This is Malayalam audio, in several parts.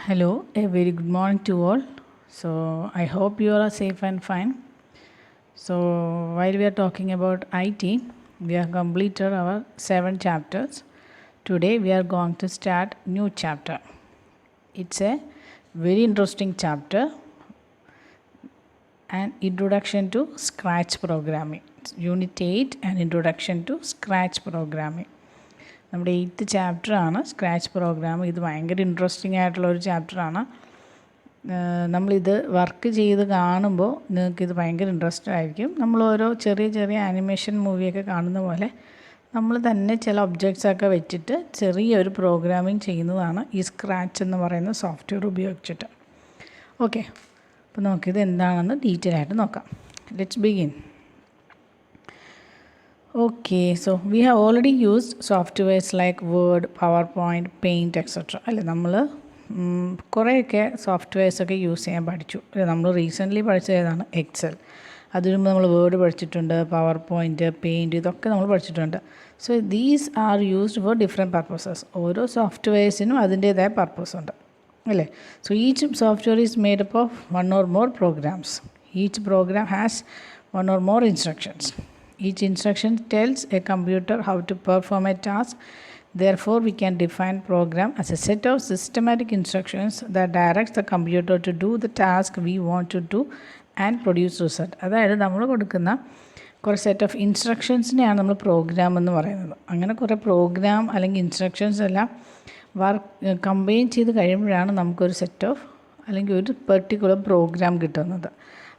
Hello, a very good morning to all. So, I hope you all are safe and fine. So, while we are talking about IT, we have completed our 7 chapters. Today, we are going to start new chapter. It's a very interesting chapter, an introduction to Scratch programming. Unit 8, an introduction to Scratch programming. നമ്മുടെ 8th ചാപ്റ്ററാണ് സ്ക്രാച്ച് പ്രോഗ്രാം. ഇത് ഭയങ്കര ഇൻട്രസ്റ്റിംഗ് ആയിട്ടുള്ളൊരു ചാപ്റ്ററാണ്. നമ്മളിത് വർക്ക് ചെയ്ത് കാണുമ്പോൾ നിങ്ങൾക്കിത് ഭയങ്കര ഇൻട്രസ്റ്റ് ആയിരിക്കും. നമ്മൾ ഓരോ ചെറിയ ചെറിയ ആനിമേഷൻ മൂവിയൊക്കെ കാണുന്ന പോലെ നമ്മൾ തന്നെ ചില ഒബ്ജക്ട്സൊക്കെ വെച്ചിട്ട് ചെറിയൊരു പ്രോഗ്രാമിംഗ് ചെയ്യുന്നതാണ് ഈ സ്ക്രാച്ച് എന്ന് പറയുന്ന സോഫ്റ്റ്വെയർ ഉപയോഗിച്ചിട്ട്. ഓക്കെ, അപ്പോൾ നമുക്കിത് എന്താണെന്ന് ഡീറ്റെയിൽ ആയിട്ട് നോക്കാം. Let's begin. Okay, so we have already used softwares like Word, PowerPoint, Paint, etc. അല്ലേ, നമ്മൾ കുറേയൊക്കെ സോഫ്റ്റ്വെയർസൊക്കെ യൂസ് ചെയ്യാൻ പഠിച്ചു. അല്ലേ, നമ്മൾ റീസെൻ്റ്ലി പഠിച്ചത് ഏതാണ്? എക്സൽ. അതിനു മുമ്പ് നമ്മൾ വേർഡ് പഠിച്ചിട്ടുണ്ട്, പവർ പോയിൻറ്റ്, പെയിൻറ്റ്, ഇതൊക്കെ നമ്മൾ പഠിച്ചിട്ടുണ്ട്. So these are used for different purposes. ഓരോ സോഫ്റ്റ്വെയർസിനും അതിൻ്റേതായ പർപ്പസ് ഉണ്ട്, അല്ലേ. So each software is made up of one or more programs. Each program has one or more instructions. Each instruction tells a computer how to perform a task. Therefore, we can define program as a set of systematic instructions that directs the computer to do the task we want to do and produce result. അതായത് നമ്മൾ കൊടുക്കുന്ന കുറേ സെറ്റ് ഓഫ് ഇൻസ്ട്രക്ഷൻസിനെയാണ് നമ്മൾ പ്രോഗ്രാം എന്ന് പറയുന്നത്. അങ്ങനെ കുറേ പ്രോഗ്രാം അല്ലെങ്കിൽ ഇൻസ്ട്രക്ഷൻസ് എല്ലാം കമ്പൈൻ ചെയ്ത് കഴിയുമ്പോഴാണ് നമുക്കൊരു സെറ്റ് ഓഫ് അല്ലെങ്കിൽ ഒരു പെർട്ടിക്കുലർ പ്രോഗ്രാം കിട്ടുന്നത്.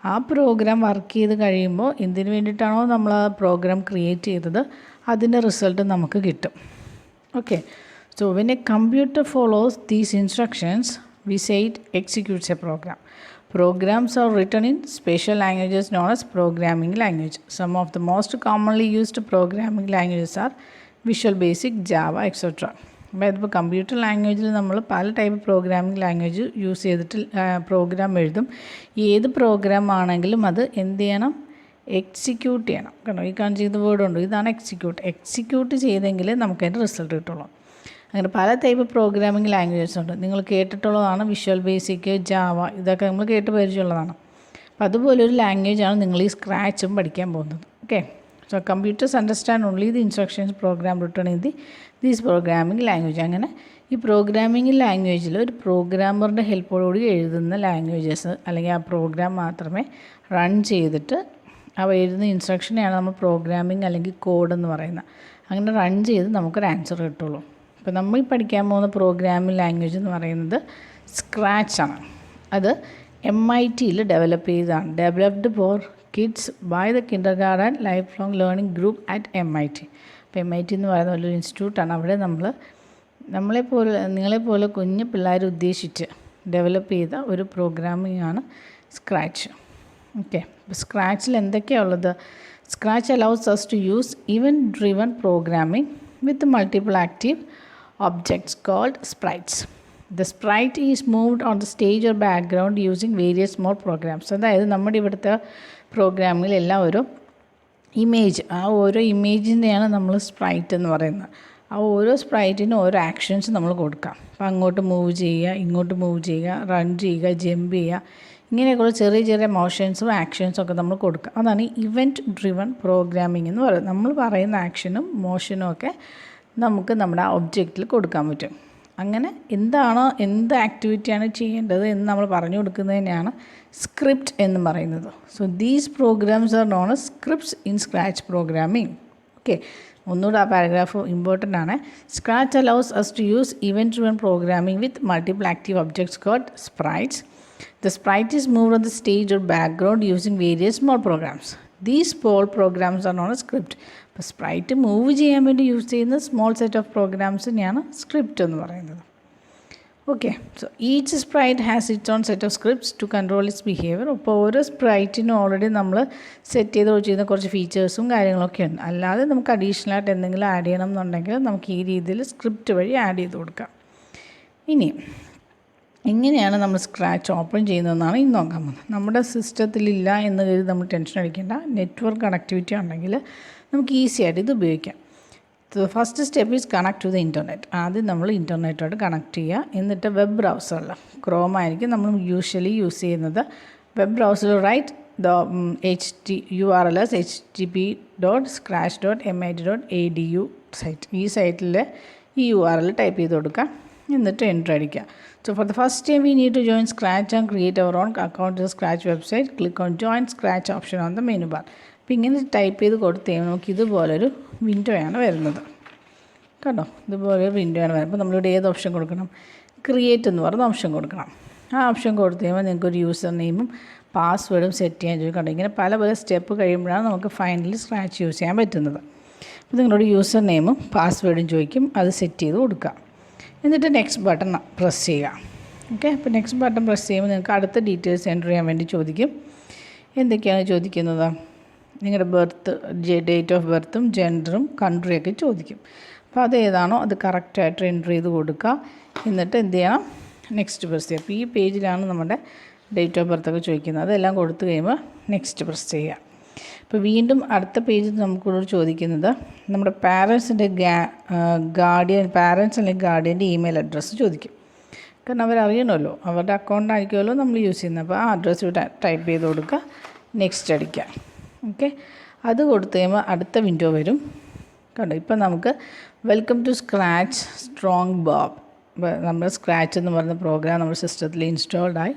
ആ പ്രോഗ്രാം വർക്ക് ചെയ്ത് കഴിയുമ്പോൾ എന്തിനു വേണ്ടിയിട്ടാണോ നമ്മൾ ആ പ്രോഗ്രാം ക്രിയേറ്റ് ചെയ്തത് അതിൻ്റെ റിസൾട്ട് നമുക്ക് കിട്ടും. Okay, so when a computer follows these instructions we say it executes a program. Programs are written in special languages known as programming language. Some of the most commonly used programming languages are Visual Basic, Java, etc. ഇപ്പോൾ കമ്പ്യൂട്ടർ ലാംഗ്വേജിൽ നമ്മൾ പല ടൈപ്പ് പ്രോഗ്രാമിംഗ് ലാംഗ്വേജ് യൂസ് ചെയ്തിട്ട് പ്രോഗ്രാം എഴുതും. ഏത് പ്രോഗ്രാം ആണെങ്കിലും അത് എന്ത് ചെയ്യണം? എക്സിക്യൂട്ട് ചെയ്യണം. കാരണം ഈ കാണിച്ചിരിക്കുന്ന വേർഡുണ്ട്, ഇതാണ് എക്സിക്യൂട്ട് ചെയ്തെങ്കിൽ നമുക്കതിൻ്റെ റിസൾട്ട് കിട്ടുള്ളൂ. അങ്ങനെ പല ടൈപ്പ് പ്രോഗ്രാമിംഗ് ലാംഗ്വേജസ് ഉണ്ട്. നിങ്ങൾ കേട്ടിട്ടുള്ളതാണ് വിഷ്വൽ ബേസിക്, ജാവ, ഇതൊക്കെ നമ്മൾ കേട്ട് പരിചയമുള്ളതാണ്. അപ്പോൾ അതുപോലൊരു ലാംഗ്വേജാണ് നിങ്ങൾ ഈ സ്ക്രാച്ചും പഠിക്കാൻ പോകുന്നത്. Okay, so computers understand only the instructions program written in these programming language. അങ്ങനെ ഈ പ്രോഗ്രാമിംഗ് ലാംഗ്വേജിൽ ഒരു പ്രോഗ്രാമറിൻ്റെ ഹെൽപ്പോടുകൂടി എഴുതുന്ന ലാംഗ്വേജസ് അല്ലെങ്കിൽ ആ പ്രോഗ്രാം മാത്രമേ റൺ ചെയ്തിട്ട് അവ എഴുതുന്ന ഇൻസ്ട്രക്ഷനെയാണ് നമ്മൾ പ്രോഗ്രാമിംഗ് അല്ലെങ്കിൽ കോഡ് എന്ന് പറയുന്നത്. അങ്ങനെ റൺ ചെയ്ത് നമുക്കൊരു ആൻസർ കിട്ടുള്ളൂ. അപ്പോൾ നമ്മൾ പഠിക്കാൻ പോകുന്ന പ്രോഗ്രാമിംഗ് ലാംഗ്വേജ് എന്ന് പറയുന്നത് സ്ക്രാച്ചാണ്. അത് MITയിൽ ഡെവലപ്പ് ചെയ്തതാണ്. Developed for kids by the kindergarten life long learning group at MIT. അപ്പോൾ MIT എന്ന് പറയുന്ന വലിയൊരു ഇൻസ്റ്റിറ്റ്യൂട്ടാണ്. അവിടെ നിങ്ങളെപ്പോലെ കുഞ്ഞു പിള്ളേർ ഉദ്ദേശിച്ച് ഡെവലപ്പ് ചെയ്ത ഒരു പ്രോഗ്രാമിംഗ് ആണ് സ്ക്രാച്ച്. ഓക്കെ, അപ്പോൾ സ്ക്രാച്ചിൽ എന്തൊക്കെയാണ് ഉള്ളത്? Scratch allows us to use event driven programming with multiple active objects called sprites. The sprite is moved on the stage or background using various more programs. അതായത് നമ്മുടെ ഇവിടുത്തെ പ്രോഗ്രാമിൽ എല്ലാം ഓരോ ഇമേജ്, ആ ഓരോ ഇമേജിനെയാണ് നമ്മൾ സ്പ്രൈറ്റ് എന്ന് പറയുന്നത്. ആ ഓരോ സ്പ്രൈറ്റിനും ഓരോ ആക്ഷൻസ് നമ്മൾ കൊടുക്കാം. അപ്പോൾ അങ്ങോട്ട് മൂവ് ചെയ്യുക, ഇങ്ങോട്ട് മൂവ് ചെയ്യുക, റൺ ചെയ്യുക, ജമ്പ് ചെയ്യുക, ഇങ്ങനെയൊക്കെയുള്ള ചെറിയ ചെറിയ മോഷൻസും ആക്ഷൻസും ഒക്കെ നമ്മൾ കൊടുക്കുക. അതാണ് ഇവൻറ്റ് ഡ്രിവൺ പ്രോഗ്രാമിംഗ് എന്ന് പറയുന്നത്. നമ്മൾ പറയുന്ന ആക്ഷനും മോഷനും ഒക്കെ നമുക്ക് നമ്മുടെ ആ ഒബ്ജക്റ്റിൽ കൊടുക്കാൻ പറ്റും. അങ്ങനെ എന്ത് ആക്ടിവിറ്റിയാണ് ചെയ്യേണ്ടത് എന്ന് നമ്മൾ പറഞ്ഞു കൊടുക്കുന്നതിനെയാണ് സ്ക്രിപ്റ്റ് എന്ന് പറയുന്നത്. So these programs are non as scripts in scratch programming. Okay, ഒന്നുകൂടെ ആ പാരഗ്രാഫ് ഇമ്പോർട്ടൻ്റ് ആണ്. Scratch allows us to use event driven programming with multiple active objects called sprites. The sprite is moved on the stage or background using various small programs. These small programs are known as script. അപ്പോൾ സ്പ്രൈറ്റ് മൂവ് ചെയ്യാൻ വേണ്ടി യൂസ് ചെയ്യുന്ന സ്മോൾ സെറ്റ് ഓഫ് പ്രോഗ്രാംസിനെയാണ് സ്ക്രിപ്റ്റ് എന്ന് പറയുന്നത്. Okay, so each sprite has its own set of scripts to control its behaviour. അപ്പോൾ ഓരോ സ്പ്രൈറ്റിനും ഓൾറെഡി നമ്മൾ സെറ്റ് ചെയ്ത് ചെയ്യുന്ന കുറച്ച് ഫീച്ചേഴ്സും കാര്യങ്ങളൊക്കെ ഉണ്ട്. അല്ലാതെ നമുക്ക് അഡീഷണലായിട്ട് എന്തെങ്കിലും ആഡ് ചെയ്യണം എന്നുണ്ടെങ്കിൽ നമുക്ക് ഈ രീതിയിൽ സ്ക്രിപ്റ്റ് വഴി ആഡ് ചെയ്ത് കൊടുക്കാം. ഇനി എങ്ങനെയാണ് നമ്മൾ സ്ക്രാച്ച് ഓപ്പൺ ചെയ്യുന്നതെന്നാണ് ഇന്ന് നോക്കാൻ പോകുന്നത്. നമ്മുടെ സിസ്റ്റത്തിലില്ല എന്ന് കരുതി നമ്മൾ ടെൻഷൻ അടിക്കേണ്ട. നെറ്റ്വർക്ക് കണക്ടിവിറ്റി ഉണ്ടെങ്കിൽ നമുക്ക് ഈസി ആയിട്ട് ഇത് ഉപയോഗിക്കാം. First step is connect to the internet. ആദ്യം നമ്മൾ ഇൻ്റർനെറ്റോട് കണക്ട് ചെയ്യുക. എന്നിട്ട് വെബ് ബ്രൗസറിൽ ക്രോം ആയിരിക്കും നമ്മൾ യൂഷ്വലി യൂസ് ചെയ്യുന്നത്. വെബ് ബ്രൗസറിൽ write the URL http://mit.edu site. ഈ സൈറ്റിൽ ഈ URL ടൈപ്പ് ചെയ്ത് കൊടുക്കുക. എന്നിട്ട് എൻ്റർ അടിക്കുക. So for the first time we need to join Scratch and create our own account to the Scratch website. Click on join Scratch option on the menu bar. അപ്പോൾ ഇങ്ങനെ ടൈപ്പ് ചെയ്ത് കൊടുത്ത് കഴിയുമ്പോൾ നമുക്ക് ഇതുപോലൊരു വിൻഡോയാണ് വരുന്നത്. കണ്ടോ, ഇതുപോലൊരു വിൻഡോയാണ് വരുന്നത്. അപ്പോൾ നമ്മളിവിടെ ഏത് ഓപ്ഷൻ കൊടുക്കണം? ക്രിയേറ്റ് എന്ന് പറയുന്ന ഓപ്ഷൻ കൊടുക്കണം. ആ ഓപ്ഷൻ കൊടുത്ത് കഴിയുമ്പോൾ നിങ്ങൾക്കൊരു യൂസർ നെയിമും പാസ്വേഡും സെറ്റ് ചെയ്യാൻ ചോദിക്കണ്ടോ. ഇങ്ങനെ പല പല സ്റ്റെപ്പ് കഴിയുമ്പോഴാണ് നമുക്ക് ഫൈനലി സ്ക്രാച്ച് യൂസ് ചെയ്യാൻ പറ്റുന്നത്. അപ്പോൾ നിങ്ങളോട് യൂസർ നെയിമും പാസ്വേഡും ചോദിക്കും, അത് സെറ്റ് ചെയ്ത് കൊടുക്കുക. എന്നിട്ട് നെക്സ്റ്റ് ബട്ടൺ പ്രസ് ചെയ്യുക. ഓക്കെ, അപ്പോൾ നെക്സ്റ്റ് ബട്ടൺ പ്രസ് ചെയ്യുമ്പോൾ നിങ്ങൾക്ക് അടുത്ത ഡീറ്റെയിൽസ് എൻ്റർ ചെയ്യാൻ വേണ്ടി ചോദിക്കും. എന്തൊക്കെയാണ് ചോദിക്കുന്നത്? നിങ്ങളുടെ ഡേറ്റ് ഓഫ് ബർത്തും ജെൻഡറും കൺട്രിയൊക്കെ ചോദിക്കും. അപ്പോൾ അതേതാണോ അത് കറക്റ്റായിട്ട് എൻ്റർ ചെയ്ത് കൊടുക്കുക. എന്നിട്ട് എന്ത് ചെയ്യണം? നെക്സ്റ്റ് പ്രസ് ചെയ്യുക. അപ്പോൾ ഈ പേജിലാണ് നമ്മുടെ ഡേറ്റ് ഓഫ് ബർത്തൊക്കെ ചോദിക്കുന്നത്. അതെല്ലാം കൊടുത്തു കഴിയുമ്പോൾ നെക്സ്റ്റ് പ്രസ് ചെയ്യുക. അപ്പോൾ വീണ്ടും അടുത്ത പേജിൽ നമുക്കിവിടെ ചോദിക്കുന്നത് നമ്മുടെ പാരൻസിൻ്റെ പാരൻസ് അല്ലെങ്കിൽ ഗാർഡിയൻ്റെ ഇമെയിൽ അഡ്രസ്സ് ചോദിക്കും. കാരണം അവരറിയണമല്ലോ, അവരുടെ അക്കൗണ്ടായിരിക്കുമല്ലോ നമ്മൾ യൂസ് ചെയ്യുന്നത്. അപ്പോൾ ആ അഡ്രസ്സ് ഇവിടെ ടൈപ്പ് ചെയ്ത് കൊടുക്കുക, നെക്സ്റ്റ് അടിക്കുക. ഓക്കെ, അത് കൊടുത്തു കഴിയുമ്പോൾ അടുത്ത വിൻഡോ വരും. കണ്ടോ, ഇപ്പം നമുക്ക് welcome to Scratch strong bob. നമ്മുടെ സ്ക്രാച്ച് എന്ന് പറയുന്ന പ്രോഗ്രാം നമ്മുടെ സിസ്റ്റത്തിൽ ഇൻസ്റ്റാൾഡായി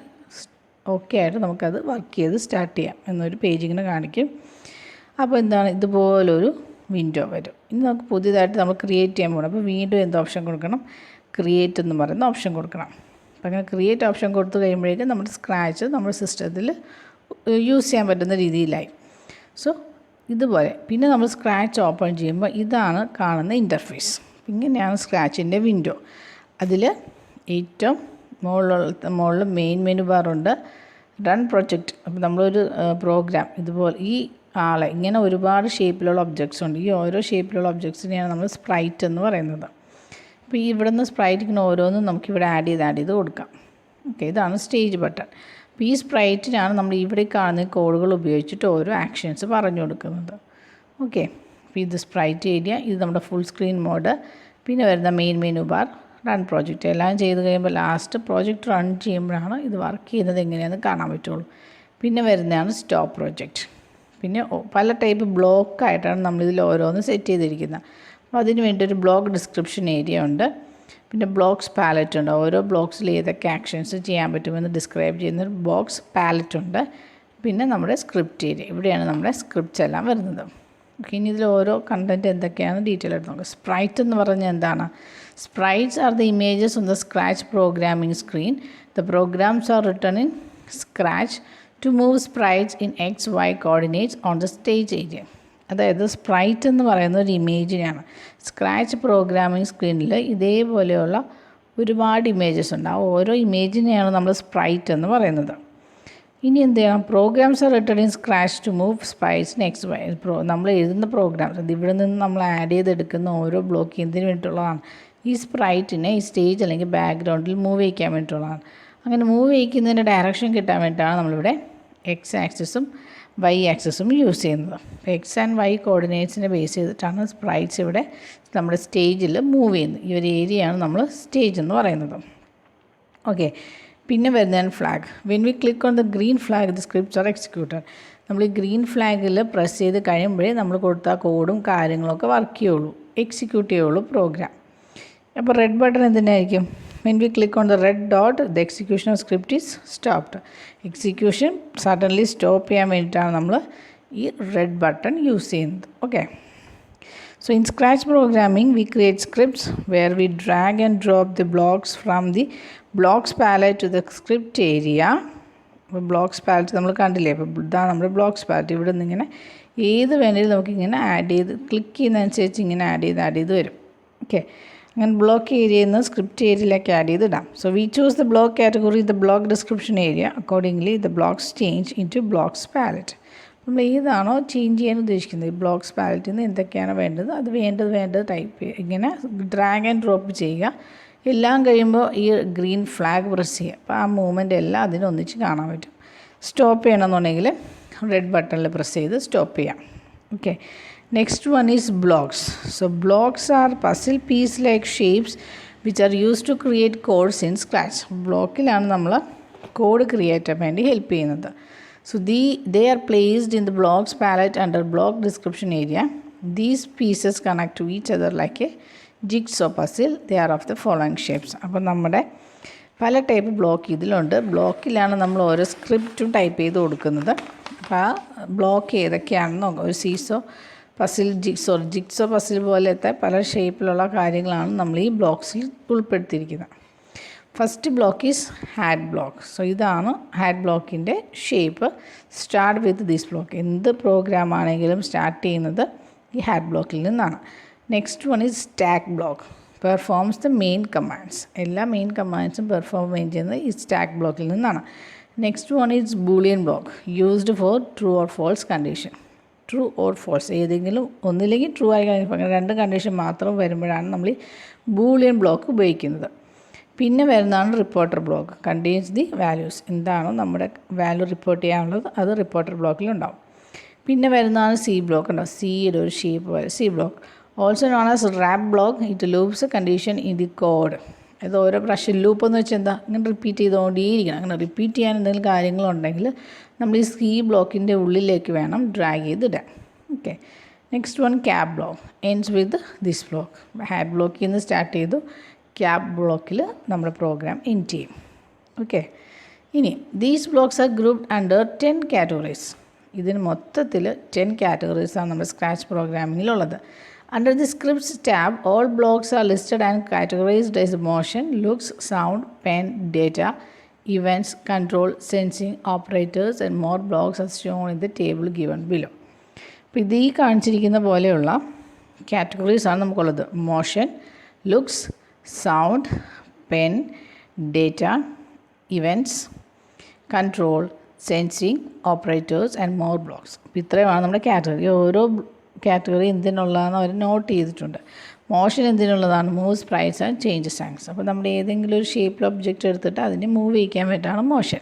ഓക്കെ ആയിട്ട് നമുക്കത് വർക്ക് ചെയ്ത് സ്റ്റാർട്ട് ചെയ്യാം എന്നൊരു പേജ് ഇങ്ങനെ കാണിക്കും. അപ്പോൾ എന്താണ്, ഇതുപോലൊരു വിൻഡോ വരും. ഇനി നമുക്ക് പുതിയതായിട്ട് നമ്മൾ ക്രിയേറ്റ് ചെയ്യാൻ പോകണം. അപ്പോൾ വീണ്ടും എന്ത് ഓപ്ഷൻ കൊടുക്കണം? ക്രിയേറ്റ് എന്ന് പറയുന്ന ഓപ്ഷൻ കൊടുക്കണം. അപ്പോൾ അങ്ങനെ ക്രിയേറ്റ് ഓപ്ഷൻ കൊടുത്തു കഴിയുമ്പോഴേക്കും നമ്മുടെ സ്ക്രാച്ച് നമ്മുടെ സിസ്റ്റത്തിൽ യൂസ് ചെയ്യാൻ പറ്റുന്ന രീതിയിലായി. സോ ഇതുപോലെ പിന്നെ നമ്മൾ സ്ക്രാച്ച് ഓപ്പൺ ചെയ്യുമ്പോൾ ഇതാണ് കാണുന്ന ഇൻ്റർഫേസ്. ഇങ്ങനെയാണ് സ്ക്രാച്ചിൻ്റെ വിൻഡോ. അതിൽ ഏറ്റവും മുകളിൽ മെയിൻ മെനു ബാറുണ്ട്, റൺ പ്രൊജക്റ്റ്. അപ്പോൾ നമ്മളൊരു പ്രോഗ്രാം ഇതുപോലെ ഈ ആളെ ഇങ്ങനെ ഒരുപാട് ഷേപ്പിലുള്ള ഒബ്ജക്ട്സ് ഉണ്ട്. ഈ ഓരോ ഷേപ്പിലുള്ള ഒബ്ജക്ട്സിനെയാണ് നമ്മൾ സ്പ്രൈറ്റ് എന്ന് പറയുന്നത്. അപ്പോൾ ഈ ഇവിടെ നിന്ന് സ്പ്രൈറ്റ് ഇങ്ങനെ ഓരോന്നും നമുക്കിവിടെ ആഡ് ചെയ്ത് കൊടുക്കാം. ഓക്കെ, ഇതാണ് സ്റ്റേജ് ബട്ടൺ. അപ്പോൾ ഈ സ്പ്രൈറ്റിനാണ് നമ്മൾ ഇവിടെ കാണുന്ന കോഡുകൾ ഉപയോഗിച്ചിട്ട് ഓരോ ആക്ഷൻസ് പറഞ്ഞു കൊടുക്കുന്നത്. ഓക്കെ, അപ്പോൾ ഇത് സ്പ്രൈറ്റ് ഏരിയ, ഇത് നമ്മുടെ ഫുൾ സ്ക്രീൻ മോഡ്, പിന്നെ വരുന്ന main menu bar, run project. എല്ലാം ചെയ്ത് കഴിയുമ്പോൾ ലാസ്റ്റ് പ്രോജക്റ്റ് റൺ ചെയ്യുമ്പോഴാണ് ഇത് വർക്ക് ചെയ്യുന്നത് എങ്ങനെയാണെന്ന് കാണാൻ പറ്റുള്ളൂ. പിന്നെ വരുന്നതാണ് സ്റ്റോപ്പ് പ്രോജക്റ്റ്. പിന്നെ പല ടൈപ്പ് ബ്ലോക്കായിട്ടാണ് നമ്മളിതിൽ ഓരോന്ന് സെറ്റ് ചെയ്തിരിക്കുന്നത്. അപ്പോൾ അതിന് വേണ്ടി ഒരു ബ്ലോക്ക് ഡിസ്ക്രിപ്ഷൻ ഏരിയ ഉണ്ട്. പിന്നെ ബ്ലോക്സ് പാലറ്റ് ഉണ്ട്. ഓരോ ബ്ലോക്സിൽ ഏതൊക്കെ ആക്ഷൻസ് ചെയ്യാൻ പറ്റുമെന്ന് ഡിസ്ക്രൈബ് ചെയ്യുന്നൊരു ബോക്സ് പാലറ്റ് ഉണ്ട്. പിന്നെ നമ്മുടെ സ്ക്രിപ്റ്റ് ഏരിയ, ഇവിടെയാണ് നമ്മുടെ സ്ക്രിപ്റ്റ്സ് എല്ലാം വരുന്നത്. ഓക്കെ, ഇനി ഇതിൽ ഓരോ കണ്ടൻറ്റ് എന്തൊക്കെയാണ് ഡീറ്റെയിൽ ആയിട്ട് നോക്കാം. സ്പ്രൈറ്റ് എന്ന് പറഞ്ഞാൽ എന്താണ്? Sprites are the images on the Scratch programming screen. The programs are written in Scratch to move sprites in XY coordinates on the stage area. അതായത് സ്പ്രൈറ്റ് എന്ന് പറയുന്ന ഒരു ഇമേജിനെയാണ് സ്ക്രാച്ച് പ്രോഗ്രാമിംഗ് സ്ക്രീനിൽ ഇതേപോലെയുള്ള ഒരുപാട് ഇമേജസ് ഉണ്ട്. ആ ഓരോ ഇമേജിനെയാണ് നമ്മൾ സ്പ്രൈറ്റ് എന്ന് പറയുന്നത്. ഇനി എന്ത് ചെയ്യണം? Programs are written in Scratch to move sprites in XY. നമ്മൾ എഴുതുന്ന പ്രോഗ്രാംസ്, അത് ഇവിടെ നിന്ന് നമ്മൾ ആഡ് ചെയ്തെടുക്കുന്ന ഓരോ ബ്ലോക്ക് എന്തിനു വേണ്ടിയിട്ടുള്ളതാണ്? ഈ സ്പ്രൈറ്റിനെ ഈ സ്റ്റേജ് അല്ലെങ്കിൽ ബാക്ക്ഗ്രൗണ്ടിൽ മൂവ് ചെയ്യിക്കാൻ വേണ്ടിയിട്ടുള്ളതാണ്. അങ്ങനെ മൂവ് ചെയ്യിക്കുന്നതിൻ്റെ ഡയറക്ഷൻ കിട്ടാൻ വേണ്ടിയിട്ടാണ് നമ്മളിവിടെ X ആക്സിസും Y ആക്സിസും യൂസ് ചെയ്യുന്നത്. അപ്പോൾ X ആൻഡ് Y കോർഡിനേറ്റ്സിനെ ബേസ് ചെയ്തിട്ടാണ് സ്പ്രൈറ്റ്സ് ഇവിടെ നമ്മുടെ സ്റ്റേജിൽ മൂവ് ചെയ്യുന്നത്. ഈ ഒരു ഏരിയയാണ് നമ്മൾ സ്റ്റേജ് എന്ന് പറയുന്നത്. ഓക്കെ, പിന്നെ വരുന്നതാണ് flag. When we click on the green flag the scripts are executed. നമ്മൾ ഈ ഗ്രീൻ ഫ്ലാഗിൽ പ്രസ് ചെയ്ത് കഴിയുമ്പോഴേ നമ്മൾ കൊടുത്ത കോഡും കാര്യങ്ങളൊക്കെ വർക്ക് ചെയ്യുള്ളൂ, എക്സിക്യൂട്ട് ചെയ്യുള്ളൂ പ്രോഗ്രാം. അപ്പോൾ റെഡ് ബട്ടൺ എന്തിനായിരിക്കും? When we click on the red dot the execution of script is stopped. Execution suddenly stop ചെയ്യാൻ വേണ്ടിയിട്ടാണ് നമ്മൾ ഈ റെഡ് ബട്ടൺ യൂസ് ചെയ്യുന്നത്. Okay, so in Scratch programming we create scripts where we drag and drop the blocks from the blocks palette to the script area. അപ്പോൾ ബ്ലോക്സ് പാലറ്റ് നമ്മൾ കണ്ടില്ലേ? അപ്പോൾ ഇതാണ് നമ്മുടെ ബ്ലോക്സ് പാലറ്റ്. ഇവിടെ നിന്ന് ഇങ്ങനെ ഏത് വേണമെങ്കിലും നമുക്കിങ്ങനെ ആഡ് ചെയ്ത് ക്ലിക്ക് ചെയ്യുന്നതനുസരിച്ച് ഇങ്ങനെ ആഡ് ചെയ്ത് വരും. ഓക്കെ, അങ്ങനെ ബ്ലോക്ക് ഏരിയയിൽ നിന്ന് സ്ക്രിപ്റ്റ് ഏരിയയിലേക്ക് ആഡ് ചെയ്തിടാം. So we choose the block category the block description area. Accordingly the blocks change into blocks palette. നമ്മൾ ഏതാണോ ചേഞ്ച് ചെയ്യാൻ ഉദ്ദേശിക്കുന്നത്, ഈ ബ്ലോക്സ് പാലറ്റിൽ നിന്ന് എന്തൊക്കെയാണ് വേണ്ടത് അത് വേണ്ടത് ടൈപ്പ് ഇങ്ങനെ ഡ്രാഗ് ആൻഡ് ഡ്രോപ്പ് ചെയ്യുക. എല്ലാം കഴിയുമ്പോൾ ഈ ഗ്രീൻ ഫ്ലാഗ് പ്രസ് ചെയ്യുക. അപ്പോൾ ആ മൂവ്മെൻ്റ് എല്ലാം അതിനൊന്നിച്ച് കാണാൻ പറ്റും. സ്റ്റോപ്പ് ചെയ്യണമെന്നുണ്ടെങ്കിൽ റെഡ് ബട്ടണിൽ പ്രസ് ചെയ്ത് സ്റ്റോപ്പ് ചെയ്യാം. Okay, Next one is blocks. So blocks are puzzle piece like shapes which are used to create codes in Scratch. ബ്ലോക്കിലാണ് നമ്മൾ കോഡ് ക്രിയേറ്റ് ചെയ്യാൻ വേണ്ടി ഹെൽപ്പ് ചെയ്യുന്നത്. So they are placed in the blocks palette under block description area. These pieces connect to each other like a jigsaw puzzle. They are of the following shapes. അപ്പോൾ നമ്മുടെ പല ടൈപ്പ് ബ്ലോക്ക് ഇതിലുണ്ട്. ബ്ലോക്കിലാണ് നമ്മൾ ഓരോ സ്ക്രിപ്റ്റും ടൈപ്പ് ചെയ്ത് കൊടുക്കുന്നത്. അപ്പോൾ ആ ബ്ലോക്ക് ഏതൊക്കെയാണെന്ന് നോക്കാം. ഒരു സീസോ പസിൽ ജിക്സോ പസിൽ പോലത്തെ പല ഷേപ്പിലുള്ള കാര്യങ്ങളാണ് നമ്മൾ ഈ ബ്ലോക്സിൽ ഉൾപ്പെടുത്തിയിരിക്കുന്നത്. First block is hat block. So ഇതാണ് ഹാഡ് ബ്ലോക്കിൻ്റെ shape. Start with this block. എന്ത് പ്രോഗ്രാം ആണെങ്കിലും സ്റ്റാർട്ട് ചെയ്യുന്നത് ഈ ഹാഡ് ബ്ലോക്കിൽ നിന്നാണ്. Next one is stack block. Performs the main commands. എല്ലാ മെയിൻ കമാൻഡ്സും പെർഫോം ചെയ്യുന്നത് ഈ സ്റ്റാക്ക് ബ്ലോക്കിൽ നിന്നാണ്. Next one is Boolean block. Used for true or false condition. True or false ഏതെങ്കിലും ഒന്നില്ലെങ്കിൽ ട്രൂ ആയി കഴിഞ്ഞാൽ രണ്ട് കണ്ടീഷൻ മാത്രം വരുമ്പോഴാണ് നമ്മൾ ഈ ബൂളിയൻ ബ്ലോക്ക് ഉപയോഗിക്കുന്നത്. പിന്നെ വരുന്നതാണ് reporter block. Contains the values. എന്താണോ നമ്മുടെ വാല്യൂ റിപ്പോർട്ട് ചെയ്യാനുള്ളത് അത് റിപ്പോർട്ടർ ബ്ലോക്കിലുണ്ടാവും. പിന്നെ വരുന്നതാണ് സി ബ്ലോക്ക്. ഉണ്ടാവും സിയുടെ ഒരു ഷേപ്പ് പോലെ C block. Also known as wrap block. It loops condition in the code. അത് ഓരോ പ്രാവശ്യം ലൂപ്പ് എന്ന് വെച്ചാൽ എന്താ, ഇങ്ങനെ റിപ്പീറ്റ് ചെയ്തുകൊണ്ടേയിരിക്കണം. അങ്ങനെ റിപ്പീറ്റ് ചെയ്യാൻ എന്തെങ്കിലും കാര്യങ്ങളുണ്ടെങ്കിൽ നമ്മൾ ഈ സി ബ്ലോക്കിൻ്റെ ഉള്ളിലേക്ക് വേണം ഡ്രാഗ് ചെയ്തിടാൻ. Okay. Next one cap block. Ends with this block. Hat ബ്ലോക്കിൽ നിന്ന് സ്റ്റാർട്ട് ചെയ്തു ക്യാപ് ബ്ലോക്കിൽ നമ്മുടെ പ്രോഗ്രാം എൻഡ് ചെയ്യും. ഓക്കെ. ഇനി these blocks are grouped under 10 categories. ഇതിന് മൊത്തത്തിൽ 10 കാറ്റഗറീസാണ് നമ്മുടെ സ്ക്രാച്ച് പ്രോഗ്രാമിങ്ങിലുള്ളത്. Under the scripts tab, all blocks are listed and categorized as motion, looks, sound, pen, data, events, control, sensing, operators and more blocks are shown in the table given below. അപ്പോൾ ഇത് ഈ കാണിച്ചിരിക്കുന്ന പോലെയുള്ള കാറ്റഗറീസാണ് നമുക്കുള്ളത്. Motion, looks, sound, pen, data, events, control, sensing, operators and more blocks. അപ്പോൾ ഇത്രയുമാണ് നമ്മുടെ കാറ്റഗറി. ഓരോ കാറ്റഗറി എന്തിനുള്ളതാണ് അവർ നോട്ട് ചെയ്തിട്ടുണ്ട്. മോഷൻ എന്തിനുള്ളതാണ്, move sprites and changes angles. അപ്പോൾ നമ്മൾ ഏതെങ്കിലും ഒരു ഷേപ്പിൽ ഒബ്ജക്റ്റ് എടുത്തിട്ട് അതിനെ മൂവ് ചെയ്യിക്കാൻ വേണ്ടിയിട്ടാണ് മോഷൻ.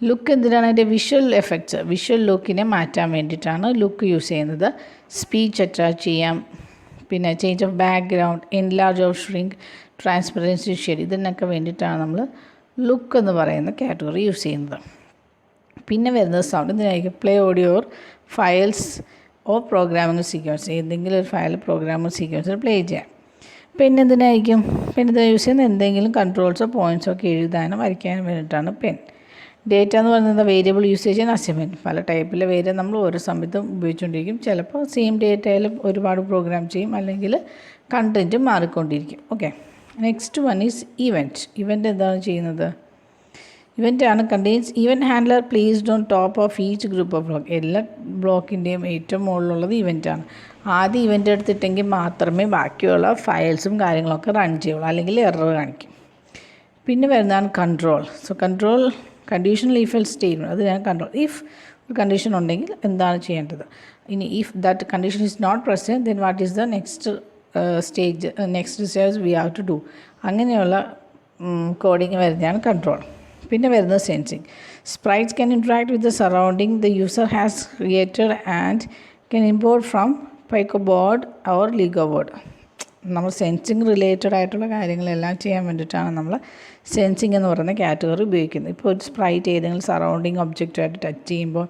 ലുക്ക് എന്തിനാണ്, അതിൻ്റെ വിഷ്വൽ എഫക്ട്സ്, വിഷ്വൽ ലുക്കിനെ മാറ്റാൻ വേണ്ടിയിട്ടാണ് ലുക്ക് യൂസ് ചെയ്യുന്നത്. സ്പീച്ച് അറ്റാച്ച് ചെയ്യാം, പിന്നെ change of background, enlarge of shrink, transparency shade, ഇതിനൊക്കെ വേണ്ടിയിട്ടാണ് നമ്മൾ ലുക്ക് എന്ന് പറയുന്ന കാറ്റഗറി യൂസ് ചെയ്യുന്നത്. പിന്നെ വരുന്നത് സൗണ്ട്. എന്തിനായിരിക്കും, play audio or files or programming sequence. ഏതെങ്കിലും ഒരു ഫയൽ പ്രോഗ്രാമിംഗ് സീക്വൻസിൽ പ്ലേ ചെയ്യാം. പെൻ എന്തിനായിരിക്കും, പെൻ എന്തിനാ യൂസ് ചെയ്യുന്നത്, എന്തെങ്കിലും കൺട്രോൾസോ പോയിൻറ്റ്സോ ഒക്കെ എഴുതാനും വരയ്ക്കാനും വേണ്ടിയിട്ടാണ് പെൻ. ഡേറ്റ എന്ന് പറയുന്നത് വേരിയബിൾ യൂസേജ് ആൻഡ് അസൈൻമെൻറ്റ്. പല ടൈപ്പിലെ വേരിയബിൾ നമ്മൾ ഓരോ സമയത്തും ഉപയോഗിച്ചുകൊണ്ടിരിക്കും. ചിലപ്പോൾ സെയിം ഡേറ്റയിൽ ഒരുപാട് പ്രോഗ്രാം ചെയ്യും, അല്ലെങ്കിൽ കണ്ടൻറ്റ് മാറിക്കൊണ്ടിരിക്കും. Okay. Next one is event. Event എന്താണ് ചെയ്യുന്നത്, ഇവൻ്റാണ് contains event handler placed on top of each group of block. എല്ലാ ബ്ലോക്കിൻ്റെയും ഏറ്റവും മുകളിലുള്ളത് ഇവൻ്റാണ്. ആദ്യം ഇവൻ്റ് എടുത്തിട്ടെങ്കിൽ മാത്രമേ ബാക്കിയുള്ള ഫയൽസും കാര്യങ്ങളൊക്കെ റൺ ചെയ്യുള്ളൂ, അല്ലെങ്കിൽ എറർ കാണിക്കും. പിന്നെ വരുന്നതാണ് control. So control conditional if else statement. അത് ഞാൻ കൺട്രോൾ ഇഫ് ഒരു കണ്ടീഷൻ ഉണ്ടെങ്കിൽ എന്താണ് ചെയ്യേണ്ടത്. ഇനി if that condition is not present then what is the next stage we have to do. അങ്ങനെയുള്ള കോഡിങ് വരുന്നതാണ് കൺട്രോൾ. പിന്നെ വരുന്നത് sensing. Sprites can interact with the surrounding the user has created and can import from PicoBoard or Lego board. നമ്മൾ സെൻസിങ് റിലേറ്റഡ് ആയിട്ടുള്ള കാര്യങ്ങളെല്ലാം ചെയ്യാൻ വേണ്ടിയിട്ടാണ് നമ്മൾ സെൻസിങ് എന്ന് പറയുന്ന കാറ്റഗറി ഉപയോഗിക്കുന്നത്. ഇപ്പോൾ ഒരു സ്പ്രൈറ്റ് ഏതെങ്കിലും സറൗണ്ടിങ് ഒബ്ജക്റ്റുമായിട്ട് ടച്ച് ചെയ്യുമ്പോൾ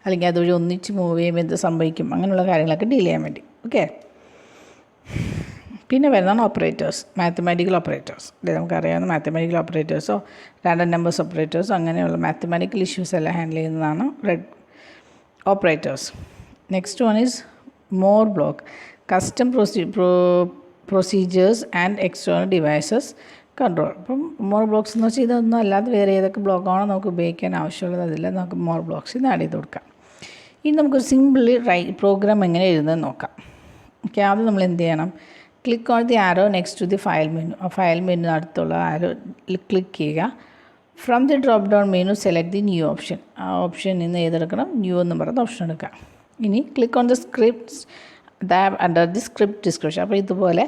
അല്ലെങ്കിൽ അതുവഴി ഒന്നിച്ച് മൂവ് ചെയ്യുമ്പോൾ എന്ത് സംഭവിക്കും, അങ്ങനെയുള്ള കാര്യങ്ങളൊക്കെ ഡീൽ ചെയ്യാൻ വേണ്ടി. ഓക്കെ. പിന്നെ വരുന്നതാണ് ഓപ്പറേറ്റേഴ്സ്, മാത്തമാറ്റിക്കൽ ഓപ്പറേറ്റേഴ്സ്. അല്ലേ, നമുക്കറിയാവുന്ന മാത്തമാറ്റിക്കൽ ഓപ്പറേറ്റേഴ്സോ റാൻഡം നമ്പേഴ്സ് ഓപ്പറേറ്റേഴ്സോ അങ്ങനെയുള്ള മാത്തമാറ്റിക്കൽ ഇഷ്യൂസ് എല്ലാം ഹാൻഡിൽ ചെയ്യുന്നതാണ് operators. Next one is more block. Custom procedures and external devices control. അപ്പം മോർ ബ്ലോക്സ് എന്ന് വെച്ചാൽ ഇതൊന്നും അല്ലാതെ വേറെ ഏതൊക്കെ ബ്ലോക്കാണോ നമുക്ക് ഉപയോഗിക്കാൻ ആവശ്യമുള്ളത് അതിൽ നമുക്ക് മോർ ബ്ലോക്സ് ഇത് ആഡ് ചെയ്ത് കൊടുക്കാം. ഇനി നമുക്കൊരു സിമ്പിളി പ്രോഗ്രാം എങ്ങനെ എഴുതുന്നത് നോക്കാം. ഓക്കെ. ആദ്യം നമ്മൾ എന്ത് ചെയ്യണം, click on the arrow next to the file menu. ആ ഫയൽ മെനു അടുത്തുള്ള ആരോ ക്ലിക്ക് ചെയ്യുക. From the drop down menu select the new option. ആ ഓപ്ഷനിൽ നിന്ന് ഏതെടുക്കണം, ന്യൂ എന്ന് പറയുന്ന ഓപ്ഷൻ എടുക്കുക. ഇനി click on the scripts tab under the script description. അപ്പോൾ ഇതുപോലെ